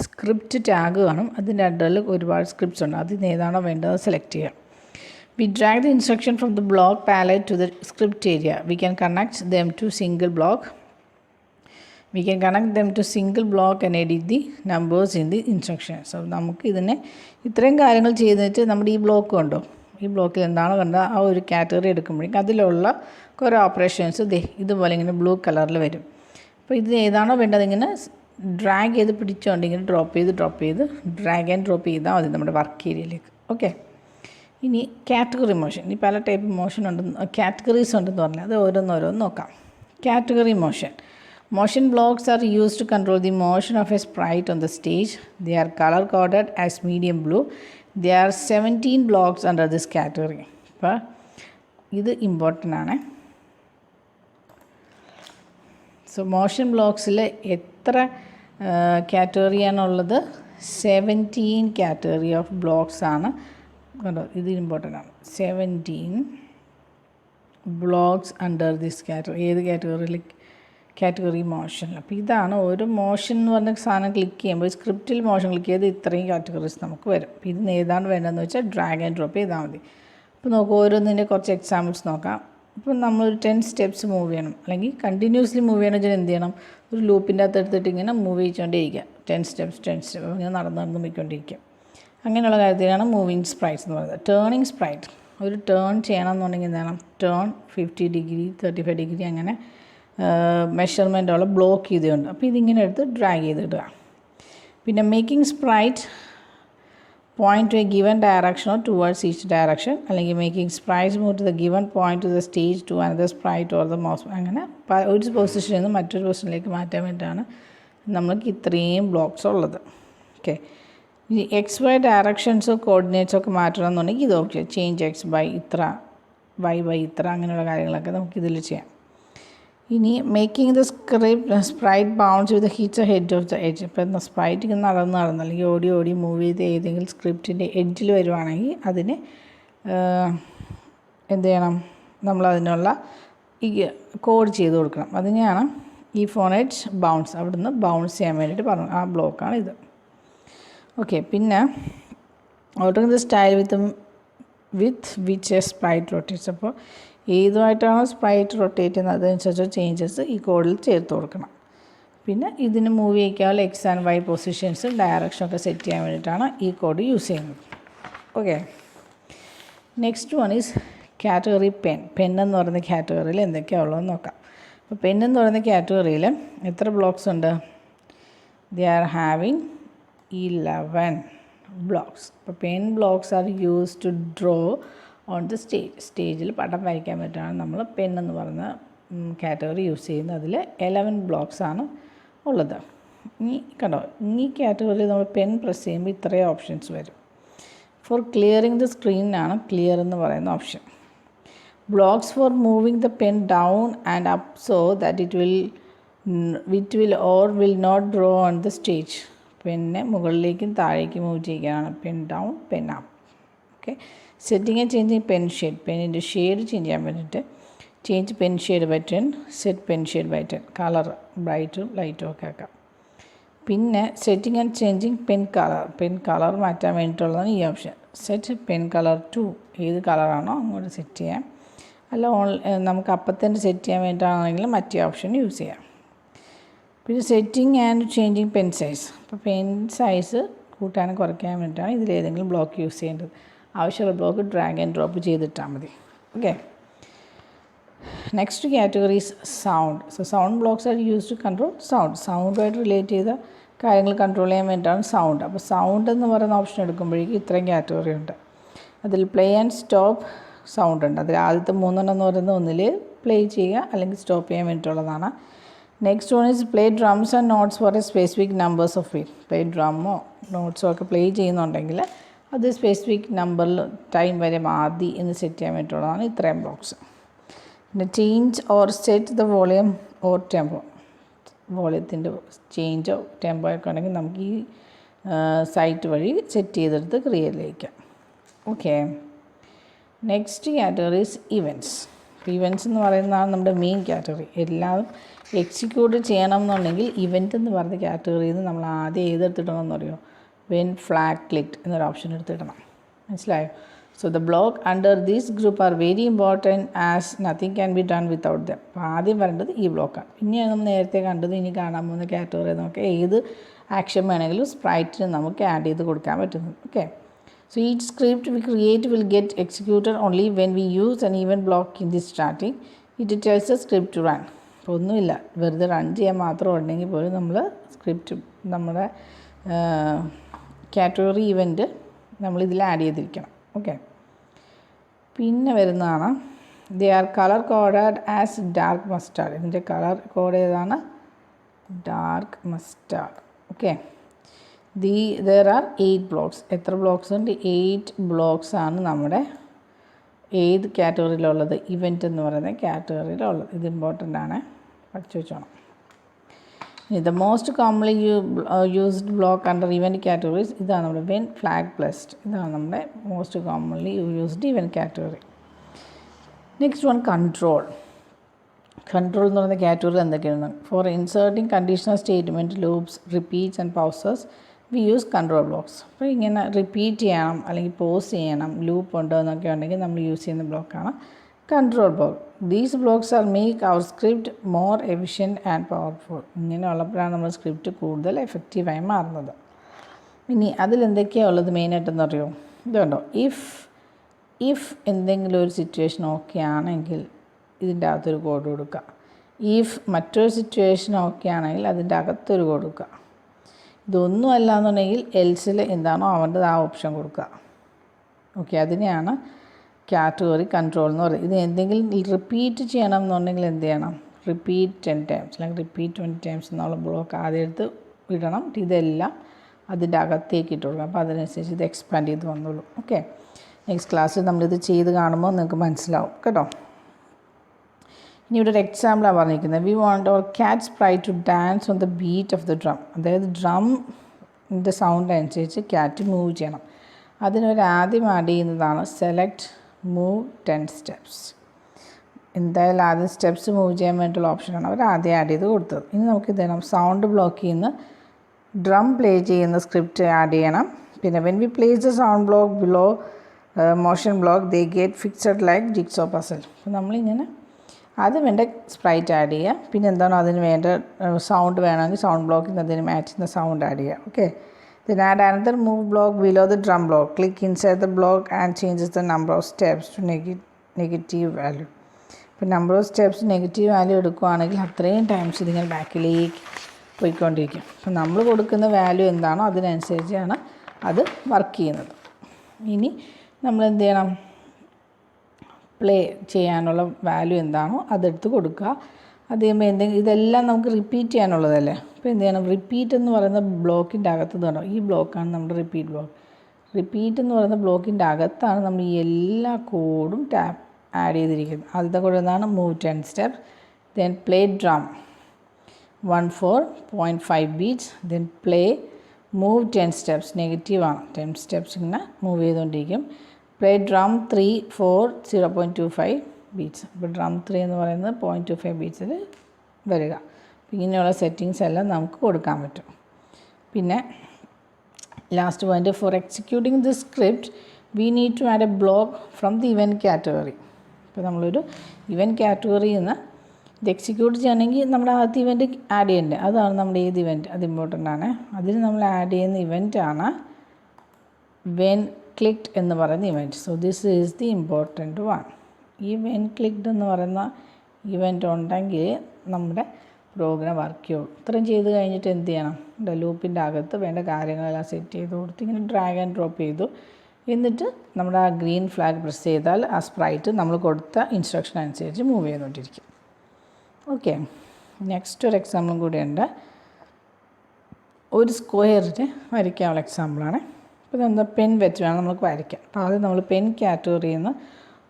സ്ക്രിപ്റ്റ് ടാഗ് കാണും. അതിൻ്റെ അണ്ടറിൽ ഒരുപാട് സ്ക്രിപ്റ്റ്സ് ഉണ്ട്. അതിന് ഏതാണോ വേണ്ടത് സെലക്ട് ചെയ്യുക. We drag the instruction from the block palette to the script area. We can connect them to single block. We can connect them to single block and edit the numbers in the instruction. So നമുക്ക് ഇതിനെ ഇത്രയും കാര്യങ്ങൾ ചെയ്തിട്ട് നമ്മുടെ ഈ ബ്ലോക്ക് ഉണ്ടോ, ഈ ബ്ലോക്കിൽ എന്താണ് കണ്ട ആ ഒരു കാറ്റഗറി എടുക്കുമ്പോഴേക്കും അതിലുള്ള കുറേ ഓപ്പറേഷൻസ് ഇതുപോലെ ഇങ്ങനെ ബ്ലൂ കളറിൽ വരും. അപ്പോൾ ഇത് ഏതാണോ വേണ്ടത് ഇങ്ങനെ ഡ്രാഗ് ചെയ്ത് പിടിച്ചുകൊണ്ട് ഇങ്ങനെ ഡ്രോപ്പ് ചെയ്ത് ഡ്രാഗ് ആൻഡ് ഡ്രോപ്പ് ചെയ്താൽ മതി നമ്മുടെ വർക്ക് ഏരിയയിലേക്ക്. ഓക്കെ, ഇനി കാറ്റഗറി മോഷൻ. ഇനി പല ടൈപ്പ് മോഷൻ ഉണ്ടെന്ന് കാറ്റഗറീസ് ഉണ്ടെന്ന് പറഞ്ഞാൽ അത് ഓരോന്നോരോന്ന് നോക്കാം. Category motion. Motion blocks are used to control the motion of a sprite on the stage. They are color coded as medium blue. There are 17 blocks under this category. അപ്പോൾ ഇത് ഇമ്പോർട്ടൻ്റ് ആണ്. സോ മോഷൻ ബ്ലോക്സിൽ എത്ര കാറ്റഗറിയാണുള്ളത്? 17 കാറ്റഗറി ഓഫ് ബ്ലോക്സ് ആണ്. കണ്ടോ, ഇത് ഇമ്പോർട്ടൻ്റ് ആണ്. 17 ബ്ലോക്സ് അണ്ടർ ദിസ് കാറ്റഗറി. ഏത് കാറ്റഗറിയിൽ? കാറ്റഗറി മോഷനിൽ. അപ്പോൾ ഇതാണ് ഒരു മോഷൻ എന്ന് പറഞ്ഞ സാധനം ക്ലിക്ക് ചെയ്യുമ്പോൾ സ്ക്രിപ്റ്റിൽ മോഷൻ ക്ലിക്ക് ചെയ്ത് ഇത്രയും കാറ്റഗറീസ് നമുക്ക് വരും. അപ്പോൾ ഇതിന് ഏതാണ് വേണ്ടതെന്ന് വെച്ചാൽ ഡ്രാഗ് ആൻഡ് ഡ്രോപ്പ് ചെയ്താൽ മതി. അപ്പോൾ നോക്കുക, ഓരോന്നിൻ്റെ കുറച്ച് എക്സാമ്പിൾസ് നോക്കാം. ഇപ്പോൾ നമ്മളൊരു 10 സ്റ്റെപ്സ് മൂവ് ചെയ്യണം, അല്ലെങ്കിൽ കണ്ടിന്യൂസ്ലി മൂവ് ചെയ്യണം വെച്ചാൽ എന്ത് ചെയ്യണം? ഒരു ലൂപ്പിൻ്റെ അകത്ത് എടുത്തിട്ട് ഇങ്ങനെ മൂവ് ചെയ്തുകൊണ്ടേയിരിക്കുക. 10 സ്റ്റെപ്സ് ഇങ്ങനെ നടന്ന് പോയിക്കൊണ്ടിരിക്കുക. അങ്ങനെയുള്ള കാര്യത്തിലാണ് മൂവിങ് സ്പ്രൈറ്റ്സ് എന്ന് പറയുന്നത്. Turning sprite. ഒരു ടേൺ ചെയ്യണം എന്നുണ്ടെങ്കിൽ എന്ത് ചെയ്യണം? ടേൺ 50 ഡിഗ്രി 35 ഡിഗ്രി അങ്ങനെ മെഷർമെൻറ്റോളം ബ്ലോക്ക് ചെയ്തുകൊണ്ട്. അപ്പോൾ ഇതിങ്ങനെ എടുത്ത് ഡ്രാഗ് ചെയ്തിടുക. പിന്നെ making sprite point to a given ഡയറക്ഷനോ ടുവേർഡ്സ് ഈച്ച് ഡയറക്ഷൻ, അല്ലെങ്കിൽ making sprite move to the given point to the stage to another sprite or the mouse. അങ്ങനെ ഒരു പൊസിഷനിൽ നിന്ന് മറ്റൊരു പൊസിഷനിലേക്ക് മാറ്റാൻ വേണ്ടിയിട്ടാണ് നമ്മൾക്ക് ഇത്രയും ബ്ലോക്ക്സ് ഉള്ളത്. ഓക്കെ, ഇനി എക്സ് വൈ ഡയറക്ഷൻസോ കോർഡിനേറ്റ്സോ ഒക്കെ മാറ്റണം എന്നുണ്ടെങ്കിൽ ഇത് ഓക്കെ. ചേഞ്ച് എക്സ് ബൈ ഇത്ര, വൈ ബൈ ഇത്ര, അങ്ങനെയുള്ള കാര്യങ്ങളൊക്കെ നമുക്കിതിൽ ചെയ്യാം. ഇനി making the sprite bounce with hits head of the edge. ഇപ്പം സ്പ്രൈറ്റ് ഇങ്ങനെ നടന്ന് അല്ലെങ്കിൽ ഓടി മൂവ് ചെയ്ത് ഏതെങ്കിലും സ്ക്രിപ്റ്റിൻ്റെ എഡ്ജിൽ വരുവാണെങ്കിൽ അതിന് എന്ത് ചെയ്യണം? നമ്മളതിനുള്ള ഈ കോഡ് ചെയ്ത് കൊടുക്കണം. അതിനെയാണ് ഈ ഫോണേറ്റ് ബൗൺസ്. അവിടുന്ന് ബൗൺസ് ചെയ്യാൻ വേണ്ടിയിട്ട് പറഞ്ഞു. ആ ബ്ലോക്കാണ് ഇത്. ഓക്കെ, പിന്നെ altering the style with which A sprite rotates. അപ്പോൾ ഏതുമായിട്ടാണോ സ്പ്രൈറ്റ് റൊട്ടേറ്റ് ചെയ്യുന്നത് അതനുസരിച്ച് ചേഞ്ചസ് ഈ കോഡിൽ ചേർത്ത് കൊടുക്കണം. പിന്നെ ഇതിന് മൂവ് ചെയ്യിക്കാനുള്ള എക്സ് ആൻഡ് വൈ പൊസിഷൻസ് ഡയറക്ഷനൊക്കെ സെറ്റ് ചെയ്യാൻ വേണ്ടിയിട്ടാണ് ഈ കോഡ് യൂസ് ചെയ്യുന്നത്. Okay, next one is category pen. Pen എന്ന് പറയുന്ന കാറ്റഗറിയിൽ എന്തൊക്കെയാണ് ഉള്ളതെന്ന് നോക്കാം. അപ്പോൾ പെൻ എന്ന് പറയുന്ന കാറ്റഗറിയിൽ എത്ര ബ്ലോക്സ് ഉണ്ട്? They are having 11 blocks. അപ്പോൾ pen blocks are use to draw on the സ്റ്റേജിൽ പടം വരയ്ക്കാൻ വേണ്ടിയിട്ടാണ് നമ്മൾ പെൻ എന്ന് പറയുന്ന കാറ്റഗറി യൂസ് ചെയ്യുന്നത്. അതിൽ 11 ബ്ലോക്സ് ആണ് ഉള്ളത്. ഇനി കണ്ടോ, ഈ കാറ്റഗറിയിൽ നമ്മൾ പെൻ പ്രസ് ചെയ്യുമ്പോൾ ഇത്രയും ഓപ്ഷൻസ് വരും. ഫോർ ക്ലിയറിങ് ദ സ്ക്രീനാണ് ക്ലിയർ എന്ന് പറയുന്ന option. Blocks for moving the pen down and up so that it will or will not draw on the stage. പെന്നെ മുകളിലേക്കും താഴേക്കും മൂവ് ചെയ്യാനാണ് pen down, pen up. Okay, setting and changing pen shade. പെന്നിൻ്റെ ഷെയ്ഡ് ചേഞ്ച് ചെയ്യാൻ വേണ്ടിയിട്ട് change pen shade button, set pen shade button, colour ബ്രൈറ്റും ലൈറ്റും ഒക്കെ ആക്കാം. പിന്നെ setting and changing pen colour മാറ്റാൻ വേണ്ടിയിട്ടുള്ളതാണ് ഈ option. Set pen colour to. ഏത് കളറാണോ അങ്ങോട്ട് സെറ്റ് ചെയ്യാം. അല്ല നമുക്ക് അപ്പം തന്നെ സെറ്റ് ചെയ്യാൻ വേണ്ടിയിട്ടാണെങ്കിൽ മറ്റേ ഓപ്ഷൻ യൂസ് ചെയ്യാം. പിന്നെ setting and changing pen size. അപ്പോൾ പെൻ സൈസ് കൂട്ടാനും കുറയ്ക്കാൻ വേണ്ടിയിട്ടാണ് ഇതിലേതെങ്കിലും ബ്ലോക്ക് യൂസ് ചെയ്യേണ്ടത്. ആവശ്യമുള്ള ബ്ലോക്ക് ഡ്രാഗ് ആൻഡ് ഡ്രോപ്പ് ചെയ്തിട്ടാൽ മതി. Okay, next category is sound. So sound blocks are use to control sound. സൗണ്ടുമായിട്ട് റിലേറ്റ് ചെയ്ത കാര്യങ്ങൾ കൺട്രോൾ ചെയ്യാൻ വേണ്ടിയിട്ടാണ് സൗണ്ട്. അപ്പോൾ സൗണ്ട് എന്ന് പറയുന്ന ഓപ്ഷൻ എടുക്കുമ്പോഴേക്കും ഇത്രയും കാറ്റഗറി ഉണ്ട്. അതിൽ പ്ലേ ആൻഡ് സ്റ്റോപ്പ് സൗണ്ട് ഉണ്ട്. അതിൽ ആദ്യത്തെ 3 എന്ന് പറയുന്നത് ഒന്നിൽ പ്ലേ ചെയ്യുക അല്ലെങ്കിൽ സ്റ്റോപ്പ് ചെയ്യാൻ വേണ്ടിയിട്ടുള്ളതാണ്. Next one is play drums and notes for a specific numbers of beat. Play ഡ്രമ്മോ നോട്ട്സോ ഒക്കെ പ്ലേ ചെയ്യുന്നുണ്ടെങ്കിൽ അത് സ്പെസിഫിക് നമ്പറിൽ ടൈം വരെ മതി എന്ന് സെറ്റ് ചെയ്യാൻ വേണ്ടിയിട്ടുള്ളതാണ് ഇത്രയും ബ്ലോക്സ്. പിന്നെ change or set the volume or tempo. വോളിയത്തിൻ്റെ ചേഞ്ചോ ടെമ്പോ ഒക്കെ ഉണ്ടെങ്കിൽ നമുക്ക് ഈ സൈറ്റ് വഴി സെറ്റ് ചെയ്തെടുത്ത് ക്രിയേറ്റിലേക്കാം. Okay, next category is events. Events എന്ന് പറയുന്നതാണ് നമ്മുടെ മെയിൻ കാറ്റഗറി. എല്ലാം എക്സിക്യൂട്ട് ചെയ്യണം എന്നുണ്ടെങ്കിൽ ഇവൻറ്റ് എന്ന് പറയുന്ന കാറ്റഗറിയിൽ നിന്ന് നമ്മൾ ആദ്യം ഏതെടുത്തിടണമെന്ന് പറയുമോ? വെൻ ഫ്ലാഗ് ക്ലിക്ഡ് എന്നൊരു ഓപ്ഷൻ എടുത്തിടണം. മനസ്സിലായോ? So the block under this group are very important as nothing can be done without them. അപ്പോൾ ആദ്യം വരേണ്ടത് ഈ ബ്ലോക്കാണ്. പിന്നെയാണ് നമ്മൾ നേരത്തെ കണ്ടത്, ഇനി കാണാൻ പോകുന്ന കാറ്റഗറി നമുക്ക് ഏത് ആക്ഷൻ വേണമെങ്കിലും സ്പ്രൈറ്റിന് നമുക്ക് ആഡ് ചെയ്ത് കൊടുക്കാൻ പറ്റുന്നത്. Okay, so each script we create will get executed only when we use an event block in the starting. It tells the script to run. അപ്പോൾ ഒന്നുമില്ല, വെറുതെ റൺ ചെയ്യാൻ മാത്രം ഉണ്ടെങ്കിൽ പോലും നമ്മൾ സ്ക്രിപ്റ്റ് നമ്മുടെ കാറ്റഗറി ഇവൻറ്റ് നമ്മളിതിൽ ആഡ് ചെയ്തിരിക്കണം. ഓക്കെ, പിന്നെ വരുന്നതാണ് they are colour coded as dark mustard. ഇതിൻ്റെ കളർ കോഡ് ഏതാണ്? Dark mustard. Okay, there are 8 blocks. എത്ര ബ്ലോക്സ് ഉണ്ട്? 8 ബ്ലോക്സ് ആണ് നമ്മുടെ ഏത് കാറ്റഗറിയിലുള്ളത്? ഇവൻറ്റ് എന്ന് പറയുന്ന കാറ്റഗറിയിലുള്ളത്. ഇത് ഇമ്പോർട്ടൻ്റ് ആണ്, പഠിച്ചു വെച്ചോണം. The most commonly used block under event categories ഇതാണ് നമ്മുടെ when flag blessed. ഇതാണ് നമ്മുടെ most commonly used event category. Next one, control. Control എന്ന് പറയുന്ന കാറ്റഗറി എന്തൊക്കെയാണ്? For inserting conditional statement, loops, repeats and pauses we use control blocks. അപ്പോൾ ഇങ്ങനെ റിപ്പീറ്റ് ചെയ്യണം അല്ലെങ്കിൽ പോസ് ചെയ്യണം, ലൂപ്പ് ഉണ്ടോ എന്നൊക്കെ ഉണ്ടെങ്കിൽ നമ്മൾ യൂസ് ചെയ്യുന്ന ബ്ലോക്കാണ് control block. These blocks are make our script more efficient and powerful. ഇങ്ങനെയുള്ളപ്പോഴാണ് നമ്മൾ സ്ക്രിപ്റ്റ് കൂടുതൽ എഫക്റ്റീവായി മാറുന്നത്. ഇനി അതിലെന്തൊക്കെയാണ് ഉള്ളത് മെയിനായിട്ടെന്ന് അറിയോ? ഇതുണ്ടോ, ഇഫ് എന്തെങ്കിലും ഒരു സിറ്റുവേഷൻ ഓക്കെ ആണെങ്കിൽ ഇതിൻ്റെ അകത്തൊരു കോഡ് കൊടുക്കുക. ഇഫ് മറ്റൊരു സിറ്റുവേഷൻ ഓക്കെ ആണെങ്കിൽ അതിൻ്റെ അകത്തൊരു കോഡ് കൊടുക്കുക. ഇതൊന്നും അല്ല എന്നുണ്ടെങ്കിൽ എൽസിൽ എന്താണോ അവൻ്റെ ആ ഓപ്ഷൻ കൊടുക്കുക. ഓക്കെ, അതിനെയാണ് കാറ്റഗറി കൺട്രോൾ എന്ന് പറയുന്നത്. ഇത് എന്തെങ്കിലും റിപ്പീറ്റ് ചെയ്യണം എന്നുണ്ടെങ്കിൽ എന്ത് ചെയ്യണം? റിപ്പീറ്റ് 10 ടൈംസ് അല്ലെങ്കിൽ റിപ്പീറ്റ് 20 ടൈംസ് എന്നുള്ള ബ്ലോക്ക് ആദ്യം എടുത്ത് ഇടണം. ഇതെല്ലാം അതിൻ്റെ അകത്തേക്ക് ഇട്ട് കൊടുക്കണം. അപ്പോൾ അതിനനുസരിച്ച് ഇത് എക്സ്പാൻഡ് ചെയ്ത് വന്നോളൂ. ഓക്കെ, നെക്സ്റ്റ് ക്ലാസ്സിൽ നമ്മളിത് ചെയ്ത് കാണുമ്പോൾ നിങ്ങൾക്ക് മനസ്സിലാവും കേട്ടോ. ഇനി ഇവിടെ ഒരു എക്സാമ്പിളാണ് പറഞ്ഞിരിക്കുന്നത്. We want our cat sprite to dance on the beat of the drum. അതായത് ഡ്രമിൻ്റെ സൗണ്ട് അനുസരിച്ച് ക്യാറ്റ് മൂവ് ചെയ്യണം. അതിനൊരു ആദ്യം ആഡ് ചെയ്യുന്നതാണ് സെലക്ട് മൂവ് 10 സ്റ്റെപ്സ്. എന്തായാലും ആദ്യം സ്റ്റെപ്സ് മൂവ് ചെയ്യാൻ വേണ്ടിയിട്ടുള്ള ഓപ്ഷനാണ് അവർ ആദ്യം ആഡ് ചെയ്ത് കൊടുത്തത്. ഇനി നമുക്ക് ഇത് ചെയ്യണം, സൗണ്ട് ബ്ലോക്ക് ചെയ്യുന്ന ഡ്രം പ്ലേ ചെയ്യുന്ന സ്ക്രിപ്റ്റ് ആഡ് ചെയ്യണം. പിന്നെ when we place the sound block below motion block they get fixed like jigsaw puzzle. അപ്പോൾ നമ്മളിങ്ങനെ ആദ്യം വേണ്ട സ്പ്രൈറ്റ് ആഡ് ചെയ്യുക. പിന്നെ എന്താണോ അതിന് വേണ്ട സൗണ്ട് വേണമെങ്കിൽ സൗണ്ട് ബ്ലോക്കിൽ നിന്ന് അതിന് മാച്ച് ചെയ്യുന്ന സൗണ്ട് ആഡ് ചെയ്യുക. Okay, then add another move block below the drum block. Click inside the block and changes the number of steps to negative value. ഇപ്പോൾ number of steps negative value എടുക്കുകയാണെങ്കിൽ അത്രയും ടൈംസ് ഇതിങ്ങനെ ബാക്കിലേക്ക് പോയിക്കൊണ്ടിരിക്കും. അപ്പോൾ നമ്മൾ കൊടുക്കുന്ന വാല്യൂ എന്താണോ അതിനനുസരിച്ചാണ് അത് വർക്ക് ചെയ്യുന്നത്. ഇനി നമ്മൾ എന്ത് ചെയ്യണം? പ്ലേ ചെയ്യാനുള്ള വാല്യൂ എന്താണോ അതെടുത്ത് കൊടുക്കുക. അത് കഴിയുമ്പോൾ എന്തെങ്കിലും ഇതെല്ലാം നമുക്ക് റിപ്പീറ്റ് ചെയ്യാനുള്ളതല്ലേ. അപ്പോൾ എന്ത് ചെയ്യണം? റിപ്പീറ്റ് എന്ന് പറയുന്ന ബ്ലോക്കിൻ്റെ അകത്ത് വേണം. ഈ ബ്ലോക്കാണ് നമ്മുടെ റിപ്പീറ്റ് ബ്ലോക്ക്. റിപ്പീറ്റ് എന്ന് പറയുന്ന ബ്ലോക്കിൻ്റെ അകത്താണ് നമ്മൾ ഈ എല്ലാ കോഡും ആഡ് ചെയ്തിരിക്കുന്നത്. ആദ്യത്തെ കോഡ് എന്താണ്? Move 10 steps, then play drum 14.5 beats, then play move 10 steps നെഗറ്റീവാണ്, 10 സ്റ്റെപ്സ് ഇങ്ങനെ മൂവ് ചെയ്തുകൊണ്ടിരിക്കും. Play drum 3 4 0.25 beats. അപ്പോൾ ഡ്രം 3 എന്ന് പറയുന്നത് 0.25 ബീറ്റ്സിൽ വരിക. ഇങ്ങനെയുള്ള സെറ്റിങ്സ് എല്ലാം നമുക്ക് കൊടുക്കാൻ പറ്റും. പിന്നെ last point, for executing the script we need to add a block from the event category. ഇപ്പോൾ നമ്മളൊരു ഇവൻറ്റ് കാറ്റഗറിയിൽ നിന്ന് ഇത് എക്സിക്യൂട്ട് ചെയ്യണമെങ്കിൽ നമ്മുടെ ആദ്യത്തെ ഇവൻറ്റ് ആഡ് ചെയ്യേണ്ടത്. അതാണ് നമ്മുടെ ഏത് ഇവൻറ്റ്, അത് ഇമ്പോർട്ടൻ്റ് ആണ്. അതിന് നമ്മൾ ആഡ് ചെയ്യുന്ന ഇവൻറ്റാണ് വെൻ ക്ലിക്ഡ് എന്ന് പറയുന്ന event. So this is the important one. ഈ വെൻ ക്ലിക്ഡ് എന്ന് പറയുന്ന ഇവൻറ്റ് ഉണ്ടെങ്കിൽ നമ്മുടെ പ്രോഗ്രാം വർക്ക് ചെയ്യുള്ളൂ. ഇത്രയും ചെയ്ത് കഴിഞ്ഞിട്ട് എന്ത് ചെയ്യണം? ലൂപ്പിൻ്റെ അകത്ത് വേണ്ട കാര്യങ്ങളെല്ലാം സെറ്റ് ചെയ്ത് കൊടുത്ത് ഇങ്ങനെ ഡ്രാഗ് ആൻഡ് ഡ്രോപ്പ് ചെയ്തു. എന്നിട്ട് നമ്മുടെ ആ ഗ്രീൻ ഫ്ലാഗ് പ്രസ് ചെയ്താൽ ആ സ്പ്രൈറ്റ് നമ്മൾ കൊടുത്ത ഇൻസ്ട്രക്ഷൻ അനുസരിച്ച് മൂവ് ചെയ്തുകൊണ്ടിരിക്കും. ഓക്കെ, നെക്സ്റ്റ് ഒരു എക്സാമ്പിളും കൂടിയുണ്ട്. ഒരു സ്ക്വയറിന് വരയ്ക്കാനുള്ള എക്സാമ്പിളാണ്. അപ്പോൾ ഇതെന്താ, പെൻ വെച്ച് വേണം നമുക്ക് വരയ്ക്കാം. അപ്പോൾ ആദ്യം നമ്മൾ പെൻ കാറ്റഗറിയിൽ നിന്ന്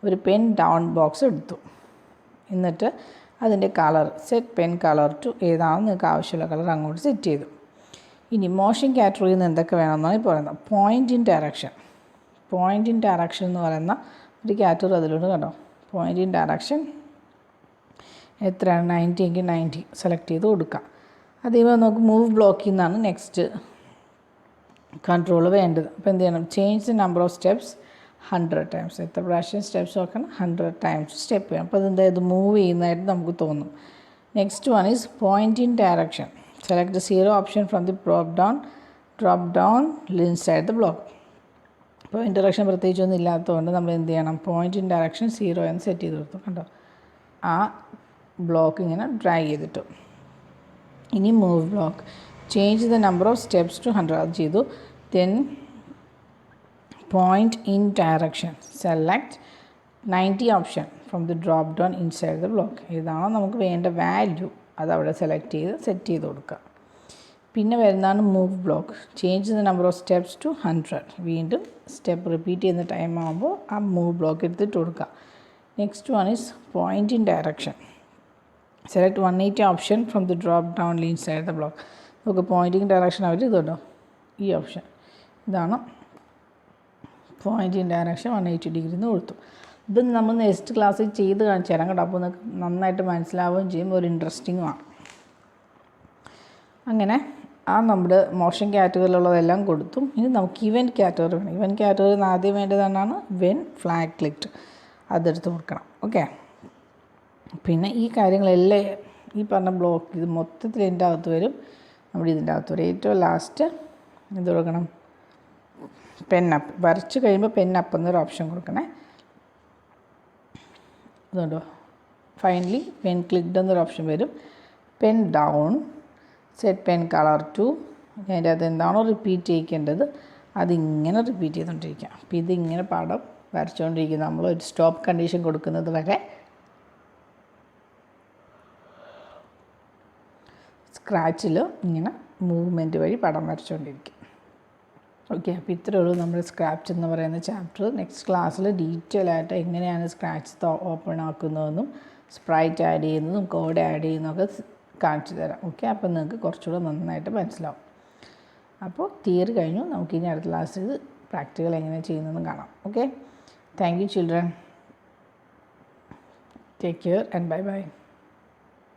ഒരു പെൻ ഡൗൺ ബോക്സ് എടുത്തു. എന്നിട്ട് അതിൻ്റെ colour set pen colour to ഏതാണോ നിങ്ങൾക്ക് ആവശ്യമുള്ള കളർ അങ്ങോട്ട് സെറ്റ് ചെയ്തു. ഇനി മോഷൻ കാറ്റഗറിയിൽ നിന്ന് എന്തൊക്കെ വേണമെന്നാണ് ഈ പറയുന്നത്. Point in direction. Point in direction എന്ന് പറയുന്ന ഒരു കാറ്റഗറി അതിലുണ്ട് കേട്ടോ. പോയിൻ്റ് ഇൻ ഡയറക്ഷൻ എത്രയാണ്? 90 എങ്കിൽ 90 സെലക്ട് ചെയ്ത് കൊടുക്കാം. അതേപോലെ നമുക്ക് മൂവ് ബ്ലോക്കിൽ നിന്നാണ് നെക്സ്റ്റ് കൺട്രോൾ വേണ്ടത്. അപ്പോൾ എന്ത് ചെയ്യണം? Change the number of steps 100 times. എത്ര പ്രാവശ്യം സ്റ്റെപ്സ് നോക്കണം? 100 ടൈംസ് സ്റ്റെപ്പ് ചെയ്യണം. അപ്പോൾ അതെന്താ ഇത് മൂവ് ചെയ്യുന്നതായിട്ട് നമുക്ക് തോന്നും. Next one is point in direction. Select 0 option from the drop down inside the block. Point direction പ്രത്യേകിച്ചൊന്നും ഇല്ലാത്തതുകൊണ്ട് നമ്മൾ എന്ത് ചെയ്യണം? പോയിൻ്റ് ഇൻ ഡയറക്ഷൻ 0 എന്ന് സെറ്റ് ചെയ്ത് കൊടുത്തു. കണ്ടോ? ആ ബ്ലോക്ക് ഇങ്ങനെ ഡ്രാഗ് ചെയ്തിട്ടു. ഇനി move block. Change the number of steps to 100. അത് ചെയ്തു. Then point in direction. Select 90 option from the drop down inside the block. ഇതാണോ നമുക്ക് വേണ്ട വാല്യൂ അതവിടെ സെലക്ട് ചെയ്ത് സെറ്റ് ചെയ്ത് കൊടുക്കുക. പിന്നെ വരുന്നതാണ് move block. Change the number of steps to 100. വീണ്ടും സ്റ്റെപ്പ് റിപ്പീറ്റ് ചെയ്യുന്ന ടൈം ആകുമ്പോൾ ആ മൂവ് ബ്ലോക്ക് എടുത്തിട്ട് കൊടുക്കുക. Next one is point in direction. Select 180 option from the drop down inside the block. നമുക്ക് പോയിൻറ്റിങ് ഡയറക്ഷൻ അവർ ഇതുണ്ടോ? ഈ ഓപ്ഷൻ ഇതാണ് പോയിൻ്റ് ഇൻ ഡയറക്ഷൻ 180 ഡിഗ്രി എന്ന് കൊടുത്തു. ഇത് നമ്മൾ നെക്സ്റ്റ് ക്ലാസ്സിൽ ചെയ്ത് കാണിച്ചു തരാം കേട്ടോ. അപ്പോൾ നിങ്ങൾക്ക് നന്നായിട്ട് മനസ്സിലാവുകയും ചെയ്യും, ഒരു ഇൻട്രസ്റ്റിങ്ങുമാണ്. അങ്ങനെ ആ നമ്മുടെ മോഷൻ കാറ്റഗറിയിലുള്ളതെല്ലാം കൊടുത്തു. ഇനി നമുക്ക് ഇവൻറ്റ് കാറ്റഗറി വേണം. ഇവൻറ്റ് കാറ്റഗറിയിൽ ആദ്യം വേണ്ടതാണ് വെൻ ഫ്ലാഗ് ക്ലിക്ഡ്. അതെടുത്ത് കൊടുക്കണം. ഓക്കെ. പിന്നെ ഈ കാര്യങ്ങളെല്ലാം ഈ പറഞ്ഞ ബ്ലോക്ക് ഇത് മൊത്തത്തിൽ ഇതിൻ്റെ അകത്ത് വരും. നമ്മൾ ഇതിൻ്റെ അകത്ത് വരും. ഏറ്റവും ലാസ്റ്റ് എന്ത് കൊടുക്കണം? പെന്നപ്പ്. വരച്ച് കഴിയുമ്പോൾ പെന്നപ്പ് എന്നൊരു ഓപ്ഷൻ കൊടുക്കണേ. അതുകൊണ്ടോ ഫൈനലി പെൻ ക്ലിക്ഡ് എന്നൊരു ഓപ്ഷൻ വരും. Pen down, set pen colour to. അതിൻ്റെ അകത്ത് എന്താണോ റിപ്പീറ്റ് ചെയ്യിക്കേണ്ടത് അതിങ്ങനെ റിപ്പീറ്റ് ചെയ്തുകൊണ്ടിരിക്കുക. അപ്പോൾ ഇതിങ്ങനെ പടം വരച്ചുകൊണ്ടിരിക്കുക. നമ്മൾ ഒരു സ്റ്റോപ്പ് കണ്ടീഷൻ കൊടുക്കുന്നത് വരെ സ്ക്രാച്ചിൽ ഇങ്ങനെ മൂവ്മെൻറ്റ് വഴി പടം വരച്ചുകൊണ്ടിരിക്കും. ഓക്കെ. അപ്പോൾ ഇത്രയേ ഉള്ളൂ നമ്മുടെ സ്ക്രാച്ച് എന്ന് പറയുന്ന ചാപ്റ്റർ. നെക്സ്റ്റ് ക്ലാസ്സിൽ ഡീറ്റെയിൽ ആയിട്ട് എങ്ങനെയാണ് സ്ക്രാച്ച് ഓപ്പൺ ആക്കുന്നതെന്നും സ്പ്രൈറ്റ് ആഡ് ചെയ്യുന്നതും കോഡ് ആഡ് ചെയ്യുന്നതൊക്കെ കാണിച്ചു തരാം. ഓക്കെ. അപ്പോൾ നിങ്ങൾക്ക് കുറച്ചുകൂടെ നന്നായിട്ട് മനസ്സിലാവും. അപ്പോൾ തിയറി കഴിഞ്ഞു. നമുക്കിനി അടുത്ത ക്ലാസ്സിൽ പ്രാക്ടിക്കൽ എങ്ങനെ ചെയ്യുന്നതെന്ന് കാണാം. Okay. Thank you children. Take care and bye bye.